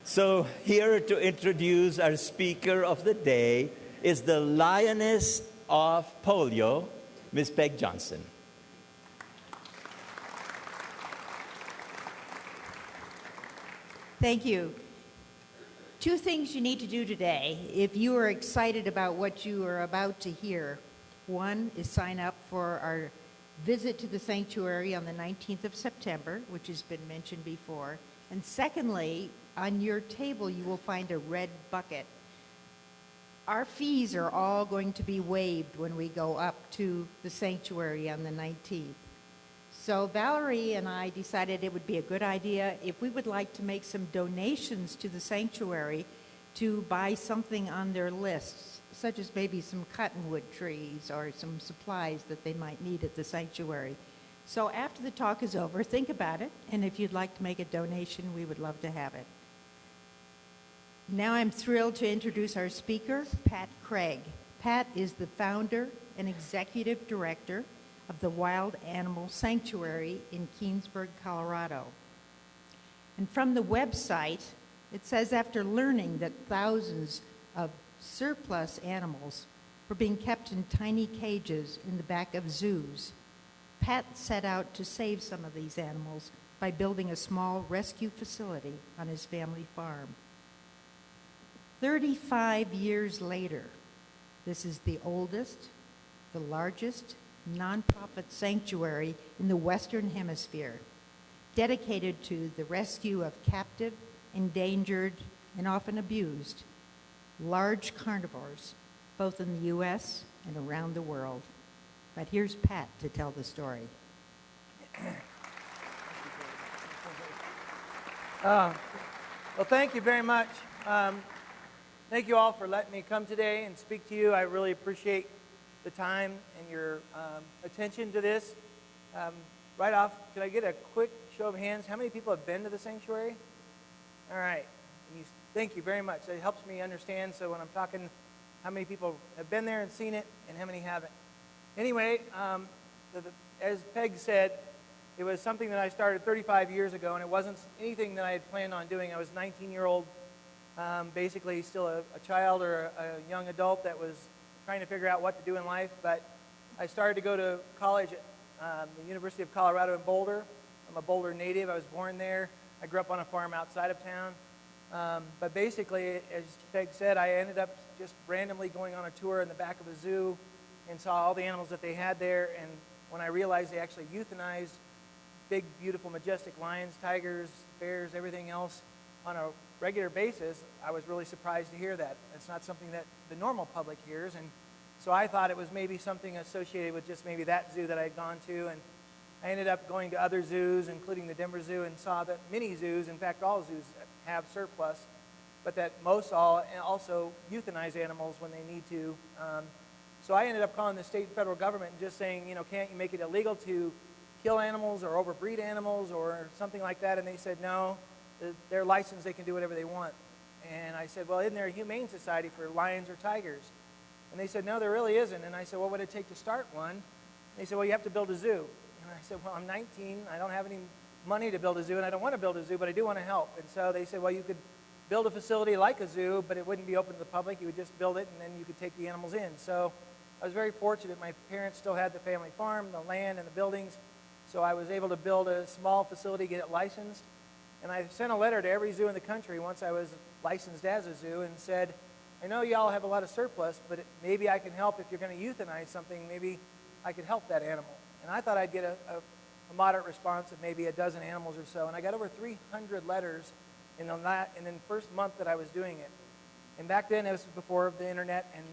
So here to introduce our speaker of the day is the Lioness of Polio, Miss Peg Johnson. Thank you. Two things you need to do today if you are excited about what you are about to hear. One is sign up for our visit to the sanctuary on the 19th of September, which has been mentioned before. And secondly, on your table you will find a red bucket. Our fees are all going to be waived when we go up to the sanctuary on the 19th. So Valerie and I decided it would be a good idea if we would like to make some donations to the sanctuary to buy something on their lists, such as maybe some cottonwood trees or some supplies that they might need at the sanctuary. So after the talk is over, think about it, and if you'd like to make a donation, we would love to have it. Now I'm thrilled to introduce our speaker, Pat Craig. Pat is the founder and executive director of the Wild Animal Sanctuary in Keansburg, Colorado. And from the website, it says after learning that thousands of surplus animals were being kept in tiny cages in the back of zoos, Pat set out to save some of these animals by building a small rescue facility on his family farm. 35 years later, this is the oldest, the largest nonprofit sanctuary in the Western Hemisphere, dedicated to the rescue of captive, endangered, and often abused large carnivores, both in the U.S. and around the world. But here's Pat to tell the story. Well, thank you very much. Thank you all for letting me come today and speak to you. I really appreciate the time and your attention to this. Right off, could I get a quick show of hands? How many people have been to the sanctuary? All right. Thank you very much. It helps me understand, so when I'm talking, how many people have been there and seen it and how many haven't. Anyway, as Peg said, it was something that I started 35 years ago, and it wasn't anything that I had planned on doing. I was a 19-year-old, basically still a child or a young adult that was trying to figure out what to do in life. But I started to go to college at the University of Colorado in Boulder. I'm a Boulder native. I was born there. I grew up on a farm outside of town. But basically, as Peg said, I ended up just randomly going on a tour in the back of a zoo and saw all the animals that they had there. And when I realized they actually euthanized big, beautiful, majestic lions, tigers, bears, everything else on a regular basis, I was really surprised to hear that. It's not something that the normal public hears. And so I thought it was maybe something associated with just maybe that zoo that I had gone to. And I ended up going to other zoos, including the Denver Zoo, and saw that many zoos, in fact all zoos, have surplus, but that most all also euthanize animals when they need to. So I ended up calling the state and federal government and just saying, can't you make it illegal to kill animals or overbreed animals or something like that? And they said, no, they're licensed, they can do whatever they want. And I said, well, isn't there a humane society for lions or tigers? And they said, no, there really isn't. And I said, what would it take to start one? And they said, well, you have to build a zoo. And I said, well, I'm 19, I don't have any money to build a zoo, and I don't want to build a zoo, but I do want to help. And so they said, well, you could build a facility like a zoo, but it wouldn't be open to the public. You would just build it, and then you could take the animals in. So I was very fortunate. My parents still had the family farm, the land, and the buildings, so I was able to build a small facility, get it licensed. And I sent a letter to every zoo in the country once I was licensed as a zoo and said, I know y'all have a lot of surplus, but maybe I can help if you're going to euthanize something. Maybe I could help that animal. And I thought I'd get a moderate response of maybe a dozen animals or so. And I got over 300 letters in the first month that I was doing it. And back then, it was before the internet and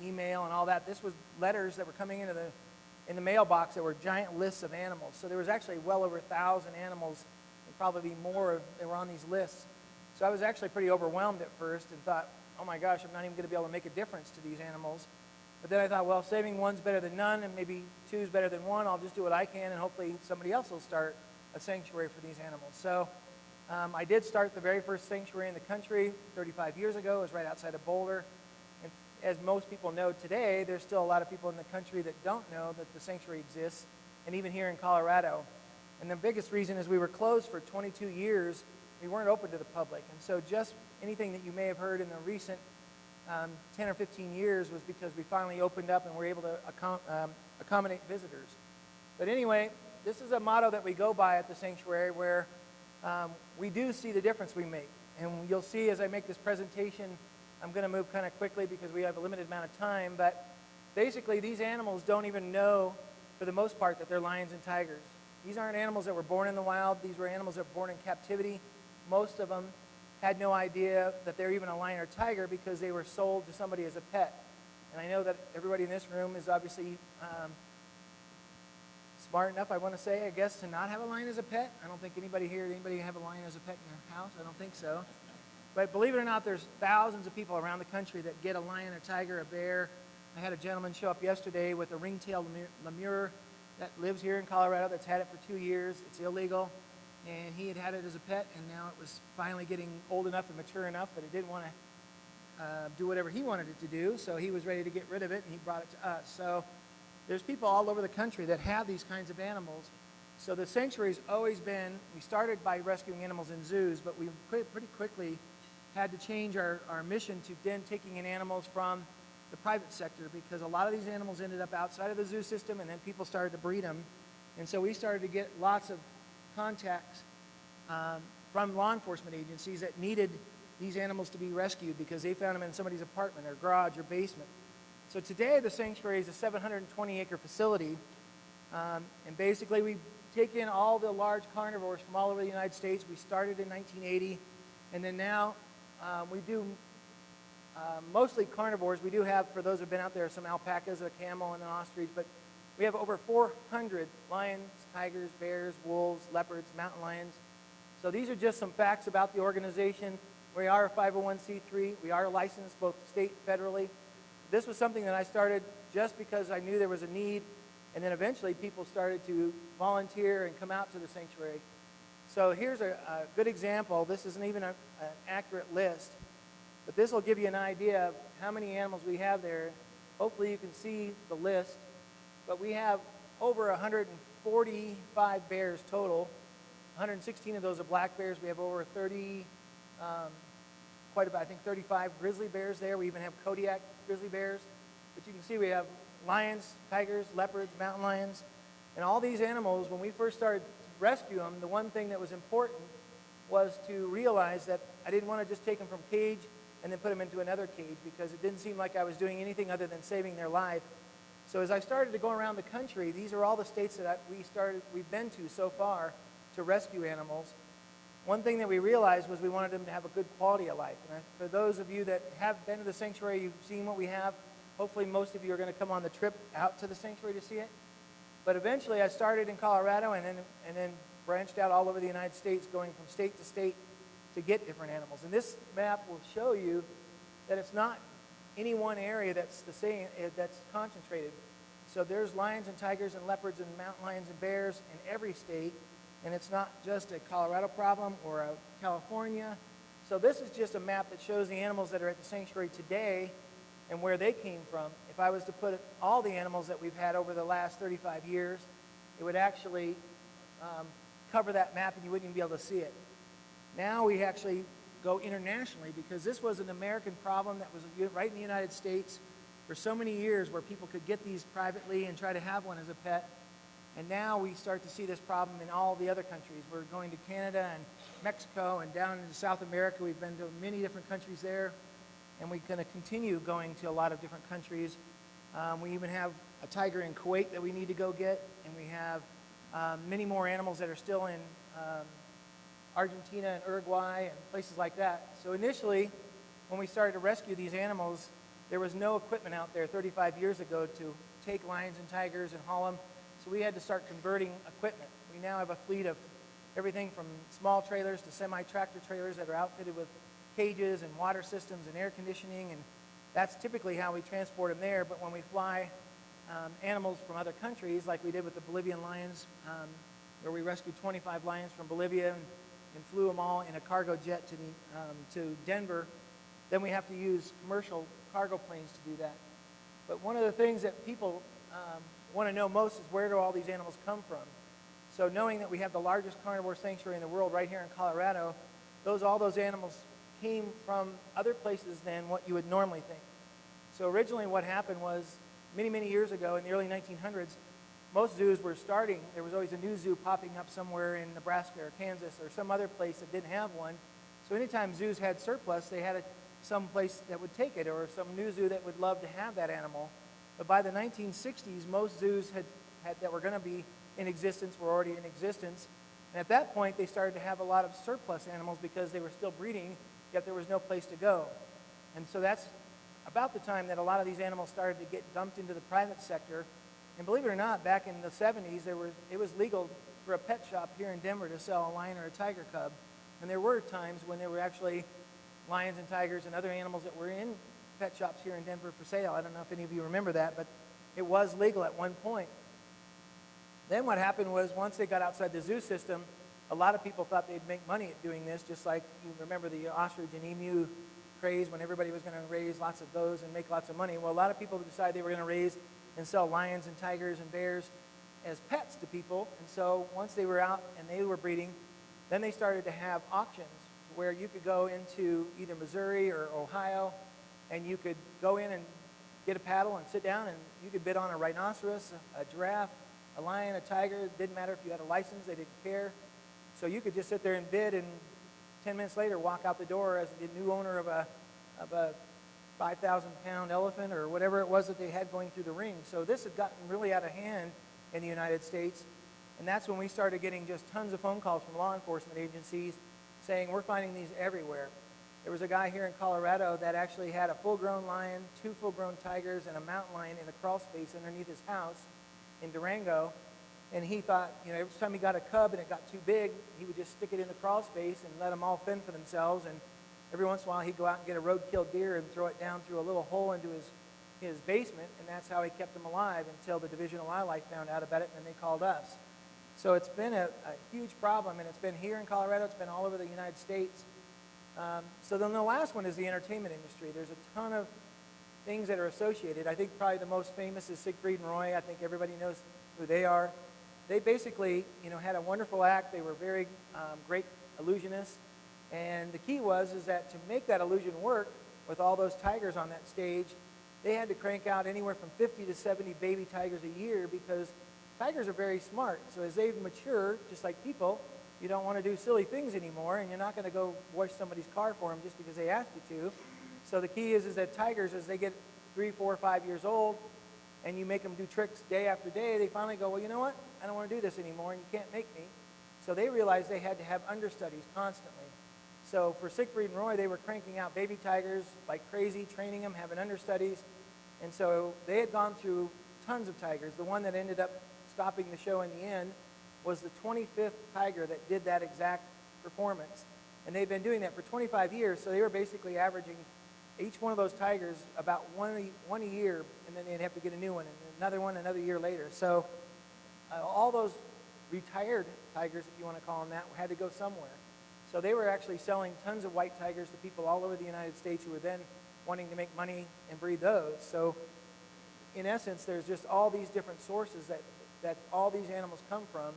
email and all that. This was letters that were coming into the mailbox that were giant lists of animals. So there was actually well over 1,000 animals, and probably more that were on these lists. So I was actually pretty overwhelmed at first and thought, oh my gosh, I'm not even going to be able to make a difference to these animals. But then I thought, well, saving one's better than none, and maybe two's better than one. I'll just do what I can, and hopefully somebody else will start a sanctuary for these animals. So I did start the very first sanctuary in the country 35 years ago. It was right outside of Boulder. And as most people know today, there's still a lot of people in the country that don't know that the sanctuary exists, and even here in Colorado. And the biggest reason is we were closed for 22 years we weren't open to the public. And so just anything that you may have heard in the recent 10 or 15 years was because we finally opened up and were able to accommodate visitors. But anyway, this is a motto that we go by at the sanctuary where we do see the difference we make. And you'll see as I make this presentation, I'm going to move kind of quickly because we have a limited amount of time, but basically these animals don't even know, for the most part, that they're lions and tigers. These aren't animals that were born in the wild. These were animals that were born in captivity. Most of them had no idea that they're even a lion or tiger because they were sold to somebody as a pet. And I know that everybody in this room is obviously smart enough, I want to say, I guess, to not have a lion as a pet. I don't think anybody have a lion as a pet in their house. I don't think so. But believe it or not, there's thousands of people around the country that get a lion, a tiger, a bear. I had a gentleman show up yesterday with a ring-tailed lemur that lives here in Colorado that's had it for 2 years. It's illegal. And he had it as a pet, and now it was finally getting old enough and mature enough that it didn't want to do whatever he wanted it to do, so he was ready to get rid of it, and he brought it to us. So there's people all over the country that have these kinds of animals. So the sanctuary's always been, we started by rescuing animals in zoos, but we pretty quickly had to change our mission to then taking in animals from the private sector, because a lot of these animals ended up outside of the zoo system, and then people started to breed them. And so we started to get lots of contacts from law enforcement agencies that needed these animals to be rescued because they found them in somebody's apartment or garage or basement. So today the sanctuary is a 720-acre facility, and basically we take in all the large carnivores from all over the United States. We started in 1980, and then now we do mostly carnivores. We do have, for those who have been out there, some alpacas, a camel, and an ostrich, but we have over 400 lions, tigers, bears, wolves, leopards, mountain lions. So these are just some facts about the organization. We are a 501c3. We are licensed both state and federally. This was something that I started just because I knew there was a need, and then eventually people started to volunteer and come out to the sanctuary. So here's a good example. This isn't even an accurate list, but this will give you an idea of how many animals we have there. Hopefully you can see the list, but we have over 145 bears total. 116 of those are black bears. We have over 30, quite about, I think, 35 grizzly bears there. We even have Kodiak grizzly bears. But you can see we have lions, tigers, leopards, mountain lions. And all these animals, when we first started to rescue them, the one thing that was important was to realize that I didn't want to just take them from cage and then put them into another cage, because it didn't seem like I was doing anything other than saving their life. So as I started to go around the country, these are all the states that we've been to so far to rescue animals. One thing that we realized was we wanted them to have a good quality of life. And for those of you that have been to the sanctuary, you've seen what we have. Hopefully most of you are going to come on the trip out to the sanctuary to see it. But eventually I started in Colorado and then branched out all over the United States, going from state to state to get different animals. And this map will show you that it's not any one area that's the same, that's concentrated. So there's lions and tigers and leopards and mountain lions and bears in every state. And it's not just a Colorado problem or a California. So this is just a map that shows the animals that are at the sanctuary today and where they came from. If I was to put all the animals that we've had over the last 35 years, it would actually cover that map and you wouldn't even be able to see it. Now we actually go internationally, because this was an American problem that was right in the United States for so many years, where people could get these privately and try to have one as a pet. And now we start to see this problem in all the other countries. We're going to Canada and Mexico and down into South America. We've been to many different countries there, and we're going to continue going to a lot of different countries. We even have a tiger in Kuwait that we need to go get, and we have many more animals that are still in Argentina and Uruguay and places like that. So initially, when we started to rescue these animals, there was no equipment out there 35 years ago to take lions and tigers and haul them. So we had to start converting equipment. We now have a fleet of everything from small trailers to semi-tractor trailers that are outfitted with cages and water systems and air conditioning, and that's typically how we transport them there. But when we fly animals from other countries, like we did with the Bolivian lions, where we rescued 25 lions from Bolivia and flew them all in a cargo jet to Denver, then we have to use commercial cargo planes to do that. But one of the things that people want to know most is, where do all these animals come from? So knowing that we have the largest carnivore sanctuary in the world right here in Colorado, all those animals came from other places than what you would normally think. So originally what happened was, many, many years ago in the early 1900s, most zoos were starting. There was always a new zoo popping up somewhere in Nebraska or Kansas or some other place that didn't have one. So anytime zoos had surplus, they had some place that would take it, or some new zoo that would love to have that animal. But by the 1960s, most zoos that were going to be in existence were already in existence. And at that point, they started to have a lot of surplus animals because they were still breeding, yet there was no place to go. And so that's about the time that a lot of these animals started to get dumped into the private sector. And believe it or not, back in the 70s, it was legal for a pet shop here in Denver to sell a lion or a tiger cub. And there were times when there were actually lions and tigers and other animals that were in pet shops here in Denver for sale. I don't know if any of you remember that, but it was legal at one point. Then what happened was, once they got outside the zoo system, a lot of people thought they'd make money at doing this, just like you remember the ostrich and emu craze when everybody was going to raise lots of those and make lots of money. Well, a lot of people decided they were going to raise and sell lions and tigers and bears as pets to people. And so once they were out and they were breeding, then they started to have auctions where you could go into either Missouri or Ohio, and you could go in and get a paddle and sit down, and you could bid on a rhinoceros, a giraffe, a lion, a tiger. It didn't matter if you had a license. They didn't care. So you could just sit there and bid, and 10 minutes later walk out the door as the new owner of a 5,000-pound elephant or whatever it was that they had going through the ring. So this had gotten really out of hand in the United States, and that's when we started getting just tons of phone calls from law enforcement agencies saying, we're finding these everywhere. There was a guy here in Colorado that actually had a full-grown lion, 2 full-grown tigers, and a mountain lion in a crawl space underneath his house in Durango. And he thought, every time he got a cub and it got too big, he would just stick it in the crawl space and let them all fend for themselves. And every once in a while, he'd go out and get a road-killed deer and throw it down through a little hole into his basement, and that's how he kept them alive until the Division of Wildlife found out about it, and then they called us. So it's been a huge problem, and it's been here in Colorado. It's been all over the United States. So then the last one is the entertainment industry. There's a ton of things that are associated. I think probably the most famous is Siegfried and Roy. I think everybody knows who they are. They basically, had a wonderful act. They were very great illusionists. And the key is that to make that illusion work with all those tigers on that stage, they had to crank out anywhere from 50 to 70 baby tigers a year, because tigers are very smart. So as they mature, just like people, you don't want to do silly things anymore, and you're not going to go wash somebody's car for them just because they asked you to. So the key is that tigers, as they get 3, 4, 5 years old, and you make them do tricks day after day, they finally go, well, you know what? I don't want to do this anymore, and you can't make me. So they realized they had to have understudies constantly. So for Siegfried and Roy, they were cranking out baby tigers like crazy, training them, having understudies. And so they had gone through tons of tigers. The one that ended up stopping the show in the end was the 25th tiger that did that exact performance. And they've been doing that for 25 years, so they were basically averaging each one of those tigers about one a year, and then they'd have to get a new one, and another one another year later. So all those retired tigers, if you want to call them that, had to go somewhere. So they were actually selling tons of white tigers to people all over the United States who were then wanting to make money and breed those. So in essence, there's just all these different sources that all these animals come from.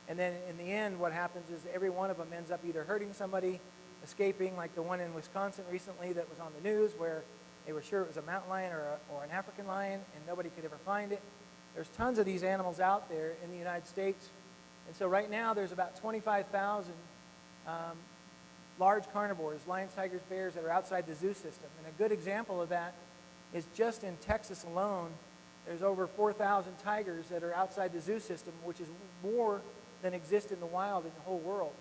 And then in the end, what happens is every one of them ends up either hurting somebody, escaping, like the one in Wisconsin recently that was on the news where they were sure it was a mountain lion or an African lion, and nobody could ever find it. There's tons of these animals out there in the United States. And so right now, there's about 25,000 large carnivores, lions, tigers, bears, that are outside the zoo system. And a good example of that is just in Texas alone, there's over 4,000 tigers that are outside the zoo system, which is more than exist in the wild in the whole world.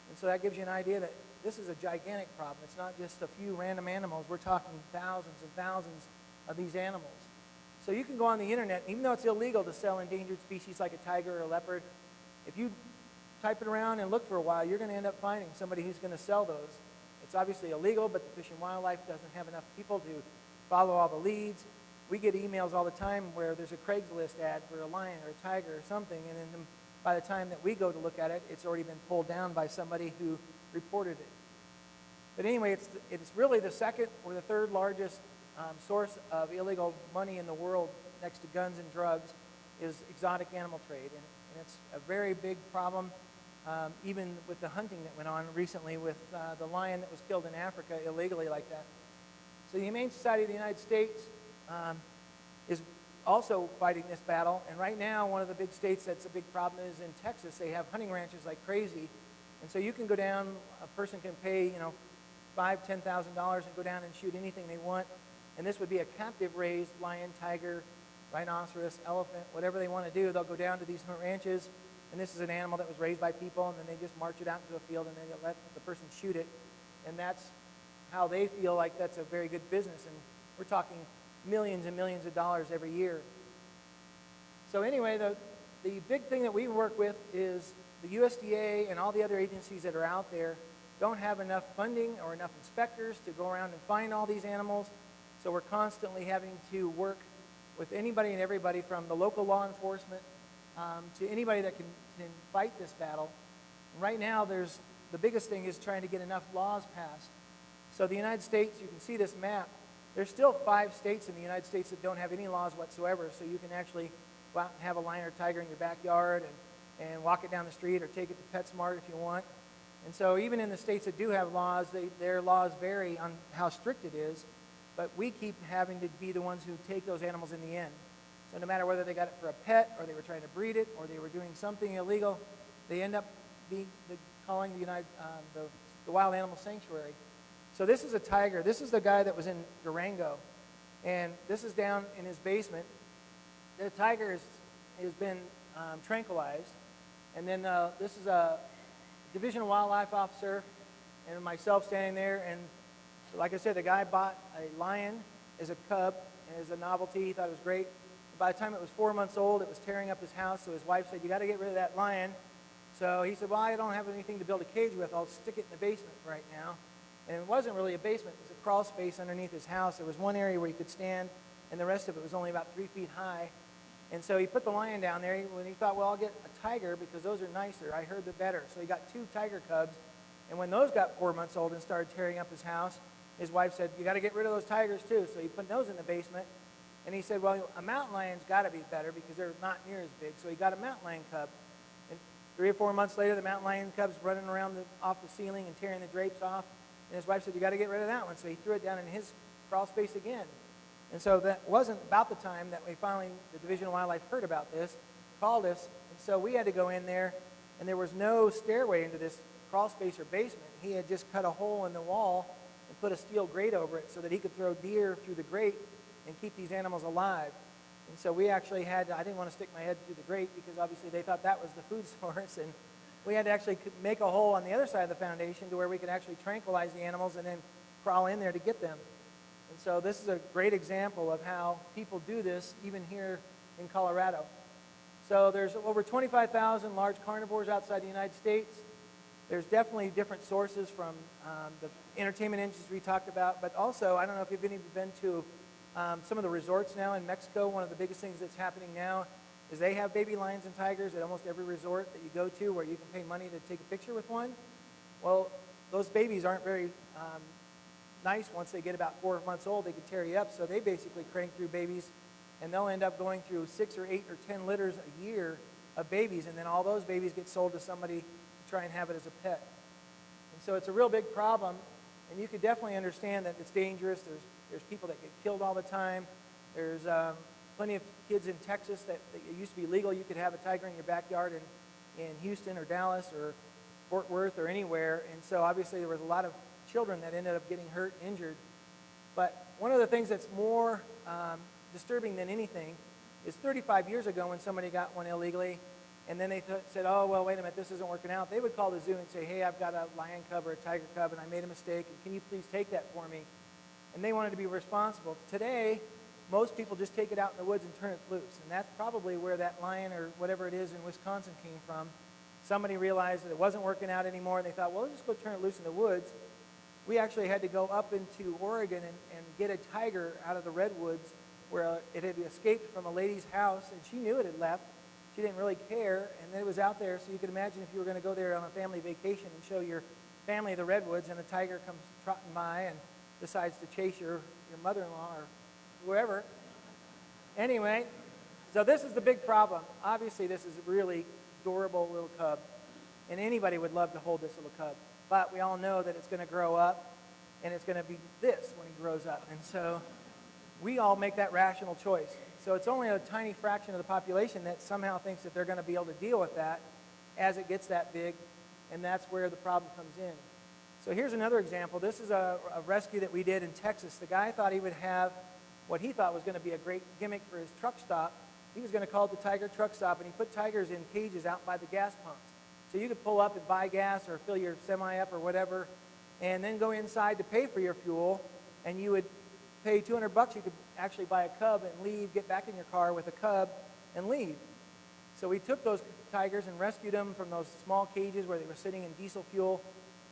And so that gives you an idea that this is a gigantic problem. It's not just a few random animals. We're talking thousands and thousands of these animals. So you can go on the internet, even though it's illegal to sell endangered species like a tiger or a leopard, if you type it around and look for a while, you're going to end up finding somebody who's going to sell those. It's obviously illegal, but the Fish and Wildlife doesn't have enough people to follow all the leads. We get emails all the time where there's a Craigslist ad for a lion or a tiger or something, and then by the time that we go to look at it, it's already been pulled down by somebody who reported it. But anyway, it's really the second or the third largest source of illegal money in the world, next to guns and drugs, is exotic animal trade. And it's a very big problem. even with the hunting that went on recently with the lion that was killed in Africa illegally like that. So the Humane Society of the United States is also fighting this battle. And right now, one of the big states that's a big problem is in Texas. They have hunting ranches like crazy. And so you can go down, a person can pay, $5,000, $10,000 and go down and shoot anything they want. And this would be a captive raised lion, tiger, rhinoceros, elephant, whatever they want to do. They'll go down to these ranches. And this is an animal that was raised by people, and then they just march it out into a field and then they let the person shoot it. And that's how they feel like that's a very good business. And we're talking millions and millions of dollars every year. So anyway, the big thing that we work with is the USDA and all the other agencies that are out there don't have enough funding or enough inspectors to go around and find all these animals. So we're constantly having to work with anybody and everybody from the local law enforcement to anybody that can fight this battle. And right now, the biggest thing is trying to get enough laws passed. So the United States, you can see this map, there's still 5 states in the United States that don't have any laws whatsoever, so you can actually go out and have a lion or tiger in your backyard and walk it down the street or take it to PetSmart if you want. And so even in the states that do have laws, their laws vary on how strict it is, but we keep having to be the ones who take those animals in the end. So no matter whether they got it for a pet or they were trying to breed it or they were doing something illegal, they end up calling the Wild Animal Sanctuary. So this is a tiger. This is the guy that was in Durango. And this is down in his basement. The tiger has been tranquilized. And then this is a Division of Wildlife officer and myself standing there. And like I said, the guy bought a lion as a cub and as a novelty. He thought it was great. By the time it was 4 months old, it was tearing up his house. So his wife said, "You got to get rid of that lion." So he said, "Well, I don't have anything to build a cage with. I'll stick it in the basement right now." And it wasn't really a basement. It was a crawl space underneath his house. There was one area where he could stand, and the rest of it was only about 3 feet high. And so he put the lion down there, and he thought, well, I'll get a tiger because those are nicer. I heard they're better. So he got 2 tiger cubs. And when those got 4 months old and started tearing up his house, his wife said, "You got to get rid of those tigers too." So he put those in the basement. And he said, well, a mountain lion's got to be better because they're not near as big. So he got a mountain lion cub. And 3 or 4 months later, the mountain lion cub's running around off the ceiling and tearing the drapes off. And his wife said, "You got to get rid of that one." So he threw it down in his crawl space again. And so that wasn't about the time that we finally, the Division of Wildlife heard about this, called us. And so we had to go in there, and there was no stairway into this crawl space or basement. He had just cut a hole in the wall and put a steel grate over it so that he could throw deer through the grate and keep these animals alive. And so we actually I didn't want to stick my head through the grate because obviously they thought that was the food source. And we had to actually make a hole on the other side of the foundation to where we could actually tranquilize the animals and then crawl in there to get them. And so this is a great example of how people do this even here in Colorado. So there's over 25,000 large carnivores outside the United States. There's definitely different sources from the entertainment industry we talked about, but also, I don't know if you've been to some of the resorts now in Mexico. One of the biggest things that's happening now is they have baby lions and tigers at almost every resort that you go to where you can pay money to take a picture with one. Well, those babies aren't very nice. Once they get about 4 months old, they can tear you up. So they basically crank through babies, and they'll end up going through 6 or 8 or 10 litters a year of babies, and then all those babies get sold to somebody to try and have it as a pet. And so it's a real big problem, and you could definitely understand that it's dangerous. There's people that get killed all the time. There's plenty of kids in Texas that it used to be legal. You could have a tiger in your backyard in Houston or Dallas or Fort Worth or anywhere. And so obviously there was a lot of children that ended up getting hurt and injured. But one of the things that's more disturbing than anything is 35 years ago when somebody got one illegally, and then they said, "Oh, well, wait a minute, this isn't working out." They would call the zoo and say, "Hey, I've got a lion cub or a tiger cub, and I made a mistake, and can you please take that for me?" And they wanted to be responsible. Today, most people just take it out in the woods and turn it loose, and that's probably where that lion or whatever it is in Wisconsin came from. Somebody realized that it wasn't working out anymore, and they thought, well, let's just go turn it loose in the woods. We actually had to go up into Oregon and get a tiger out of the redwoods where it had escaped from a lady's house, and she knew it had left. She didn't really care, and it was out there. So you could imagine if you were going to go there on a family vacation and show your family the redwoods, and a tiger comes trotting by and decides to chase your mother-in-law or whoever. Anyway, so this is the big problem. Obviously, this is a really adorable little cub. And anybody would love to hold this little cub. But we all know that it's going to grow up, and it's going to be this when he grows up. And so we all make that rational choice. So it's only a tiny fraction of the population that somehow thinks that they're going to be able to deal with that as it gets that big, and that's where the problem comes in. So here's another example. This is a rescue that we did in Texas. The guy thought he would have what he thought was going to be a great gimmick for his truck stop. He was going to call it the Tiger Truck Stop, and he put tigers in cages out by the gas pumps. So you could pull up and buy gas or fill your semi up or whatever, and then go inside to pay for your fuel, and you would pay $200. You could actually buy a cub and leave, get back in your car with a cub, and leave. So we took those tigers and rescued them from those small cages where they were sitting in diesel fuel,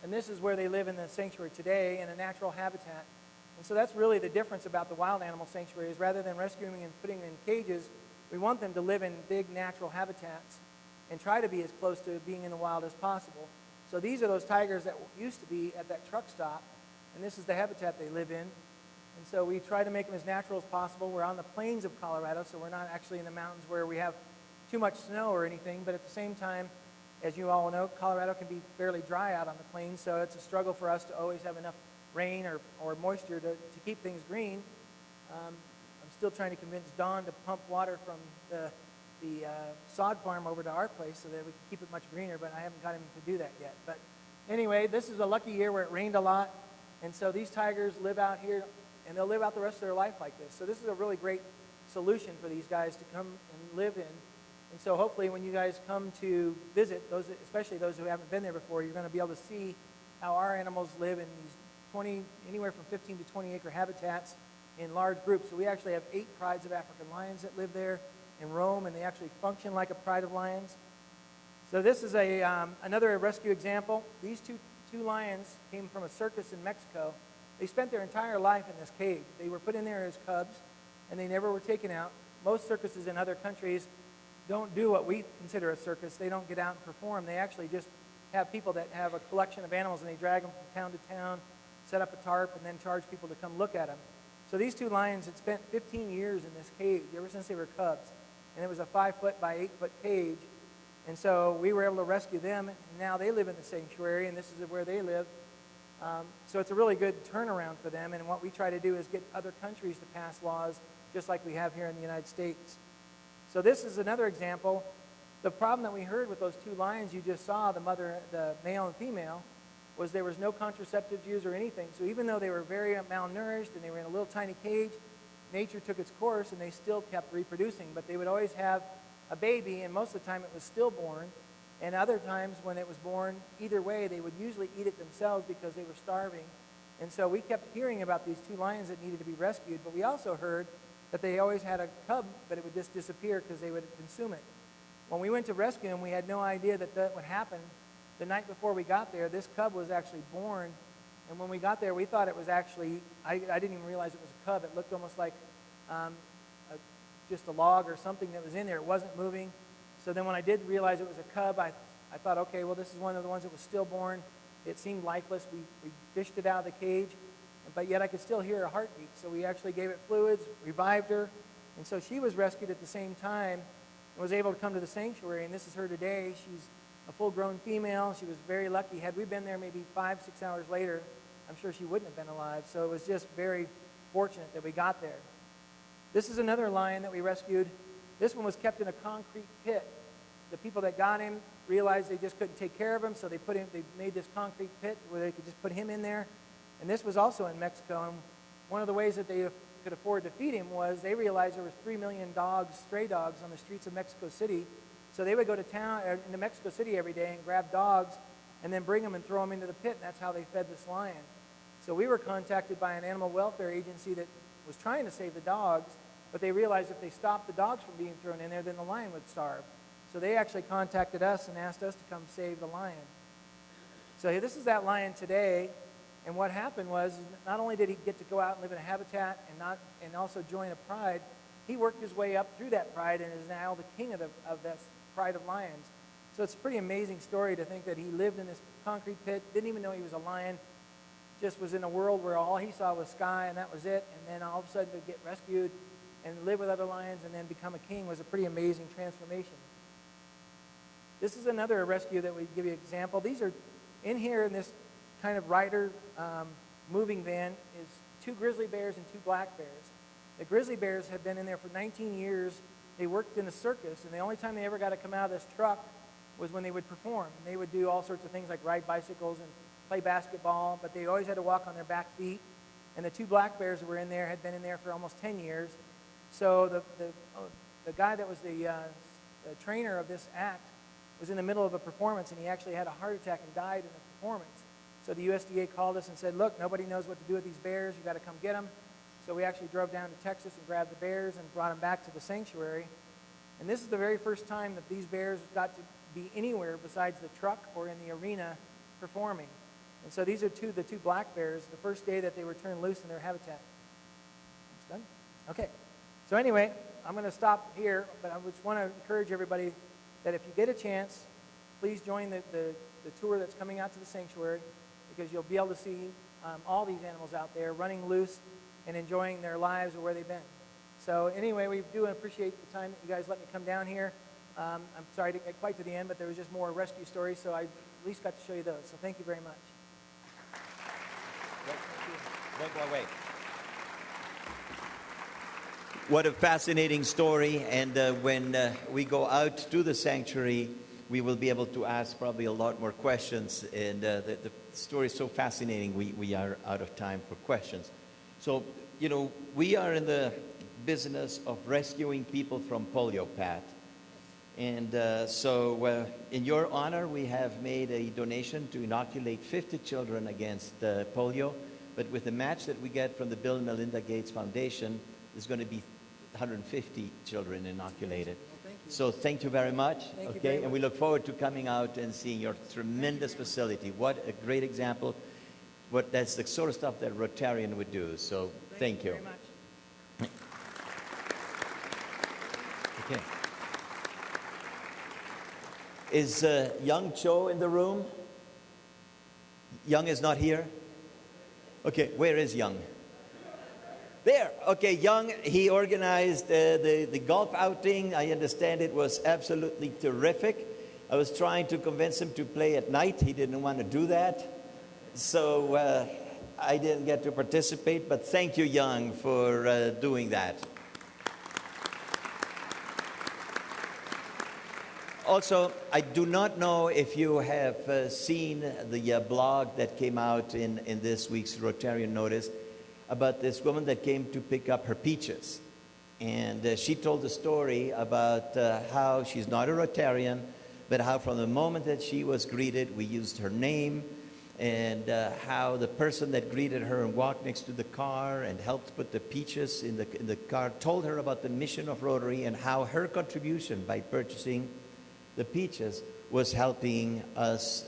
and this is where they live in the sanctuary today in a natural habitat. And so that's really the difference about the wild animal sanctuaries. Rather than rescuing and putting them in cages, we want them to live in big natural habitats and try to be as close to being in the wild as possible. So these are those tigers that used to be at that truck stop, and this is the habitat they live in. And so we try to make them as natural as possible. We're on the plains of Colorado, so we're not actually in the mountains where we have too much snow or anything, but at the same time, as you all know, Colorado can be fairly dry out on the plains, so it's a struggle for us to always have enough rain or moisture to keep things green. I'm still trying to convince Dawn to pump water from the sod farm over to our place so that we can keep it much greener, but I haven't got him to do that yet. But anyway, this is a lucky year where it rained a lot, and so these tigers live out here, and they'll live out the rest of their life like this. So this is a really great solution for these guys to come and live in. And so hopefully when you guys come to visit, especially those who haven't been there before, you're going to be able to see how our animals live in these anywhere from 15 to 20 acre habitats in large groups. So we actually have 8 prides of African lions that live there and roam, and they actually function like a pride of lions. So this is another rescue example. These two lions came from a circus in Mexico. They spent their entire life in this cage. They were put in there as cubs, and they never were taken out. Most circuses in other countries don't do what we consider a circus. They don't get out and perform. They actually just have people that have a collection of animals, and they drag them from town to town, set up a tarp, and then charge people to come look at them. So these 2 lions had spent 15 years in this cage ever since they were cubs. And it was a 5-foot by 8-foot cage. And so we were able to rescue them, and now they live in the sanctuary, and this is where they live. So it's a really good turnaround for them, and what we try to do is get other countries to pass laws just like we have here in the United States. So this is another example. The problem that we heard with those 2 lions you just saw, the male and female, was there was no contraceptives used or anything. So even though they were very malnourished and they were in a little tiny cage, nature took its course and they still kept reproducing. But they would always have a baby, and most of the time it was stillborn. And other times when it was born, either way, they would usually eat it themselves because they were starving. And so we kept hearing about these 2 lions that needed to be rescued, but we also heard that they always had a cub, but it would just disappear because they would consume it. When we went to rescue him, we had no idea that would happen. The night before we got there, this cub was actually born, and when we got there, we thought it was actually, I didn't even realize it was a cub. It looked almost like just a log or something that was in there. It wasn't moving. So then when I did realize it was a cub, I thought, okay, well, this is one of the ones that was stillborn. It seemed lifeless. We fished it out of the cage, but yet I could still hear her heartbeat. So we actually gave it fluids, revived her, and so she was rescued at the same time and was able to come to the sanctuary, and this is her today. She's a full-grown female. She was very lucky. Had we been there maybe 5-6 hours later, I'm sure she wouldn't have been alive. So it was just very fortunate that we got there. This is another lion that we rescued. This one was kept in a concrete pit. The people that got him realized they just couldn't take care of him, so they made this concrete pit where they could just put him in there. And this was also in Mexico. And one of the ways that they could afford to feed him was they realized there was 3 million dogs, stray dogs, on the streets of Mexico City. So they would go to town, into Mexico City every day and grab dogs and then bring them and throw them into the pit, and that's how they fed this lion. So we were contacted by an animal welfare agency that was trying to save the dogs, but they realized if they stopped the dogs from being thrown in there, then the lion would starve. So they actually contacted us and asked us to come save the lion. So this is that lion today, and what happened was not only did he get to go out and live in a habitat and also join a pride, he worked his way up through that pride and is now the king of that pride of lions. So it's a pretty amazing story to think that he lived in this concrete pit, didn't even know he was a lion, just was in a world where all he saw was sky and that was it, and then all of a sudden to get rescued and live with other lions and then become a king was a pretty amazing transformation. This is another rescue that we give you an example. These are in here in this kind of rider moving van is 2 grizzly bears and 2 black bears. The grizzly bears have been in there for 19 years. They worked in a circus, and the only time they ever got to come out of this truck was when they would perform. And they would do all sorts of things like ride bicycles and play basketball, but they always had to walk on their back feet. And the 2 black bears that were in there had been in there for almost 10 years. So the guy that was the trainer of this act was in the middle of a performance, and he actually had a heart attack and died in the performance. So the USDA called us and said, look, nobody knows what to do with these bears. You've got to come get them. So we actually drove down to Texas and grabbed the bears and brought them back to the sanctuary. And this is the very first time that these bears got to be anywhere besides the truck or in the arena performing. And so these are the 2 black bears, the first day that they were turned loose in their habitat. It's done? Okay. So anyway, I'm going to stop here, but I just want to encourage everybody that if you get a chance, please join the tour that's coming out to the sanctuary, because you'll be able to see all these animals out there running loose and enjoying their lives or where they've been. So anyway, we do appreciate the time that you guys let me come down here. I'm sorry to get quite to the end, but there was just more rescue stories, so I at least got to show you those. So thank you very much. Don't go away. What a fascinating story. And when we go out to the sanctuary, we will be able to ask probably a lot more questions. And the story is so fascinating, we are out of time for questions. So, we are in the business of rescuing people from polio, Pat. And so in your honor, we have made a donation to inoculate 50 children against polio. But with the match that we get from the Bill and Melinda Gates Foundation, there's going to be 150 children inoculated. Well, thank you. So thank you very much. Thank you very And much. we look forward to coming out and seeing your tremendous facility. What a great example. That's the sort of stuff that Rotarian would do. So thank you. Very much. Okay. Is Young Cho in the room? Young is not here? Okay, where is Young? There. Okay, Young, he organized the golf outing. I understand it was absolutely terrific. I was trying to convince him to play at night. He didn't want to do that. So I didn't get to participate, but thank you, Young, for doing that. Also, I do not know if you have seen the blog that came out in this week's Rotarian Notice about this woman that came to pick up her peaches. And she told the story about how she's not a Rotarian, but how from the moment that she was greeted, we used her name, and how the person that greeted her and walked next to the car and helped put the peaches in the car told her about the mission of Rotary and how her contribution by purchasing the peaches was helping us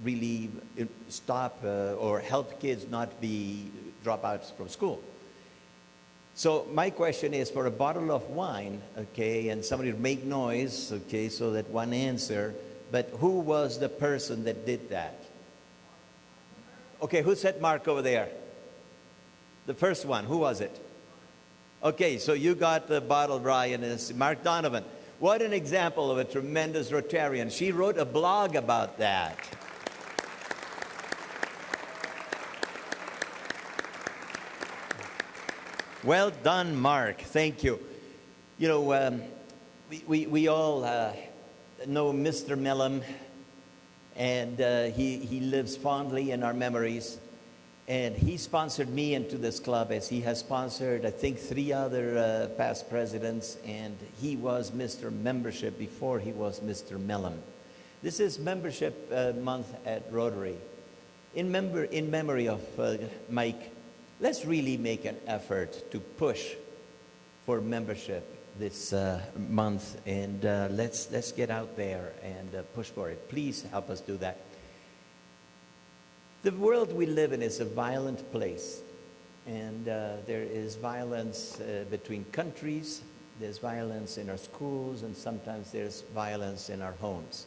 really stop or help kids not be dropouts from school. So my question is, for a bottle of wine, okay, and somebody make noise, okay, so that one answer, but who was the person that did that? Okay, who said Mark over there? The first one, who was it? Okay, so you got the bottle, Ryan, is Mark Donovan. What an example of a tremendous Rotarian. She wrote a blog about that. Well done, Mark. Thank you. You know, we all know Mr. Mellon, and he lives fondly in our memories. And he sponsored me into this club, as he has sponsored, I think, 3 other past presidents, and he was Mr. Membership before he was Mr. Mellon. This is Membership Month at Rotary. In memory of Mike, let's really make an effort to push for membership this month, and let's get out there and push for it. Please help us do that. The world we live in is a violent place, and there is violence between countries, there's violence in our schools, and sometimes there's violence in our homes.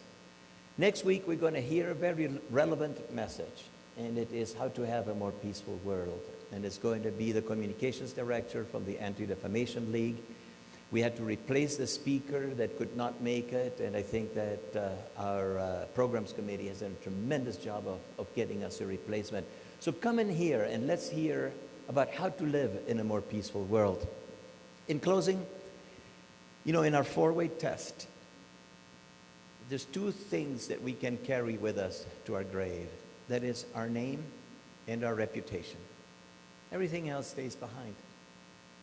Next week, we're going to hear a very relevant message, and it is how to have a more peaceful world. And it's going to be the communications director from the Anti-Defamation League, We had to replace the speaker that could not make it, and I think that our programs committee has done a tremendous job of getting us a replacement. So come in here and let's hear about how to live in a more peaceful world. In closing, you know, in our four-way test, there's two things that we can carry with us to our grave. That is our name and our reputation. Everything else stays behind.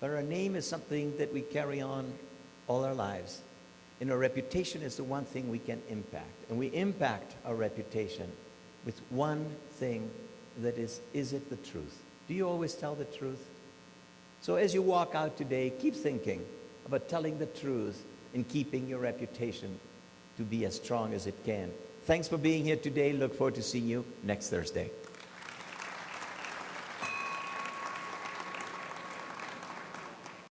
But our name is something that we carry on all our lives. And our reputation is the one thing we can impact. And we impact our reputation with one thing, that is it the truth? Do you always tell the truth? So as you walk out today, keep thinking about telling the truth and keeping your reputation to be as strong as it can. Thanks for being here today. Look forward to seeing you next Thursday.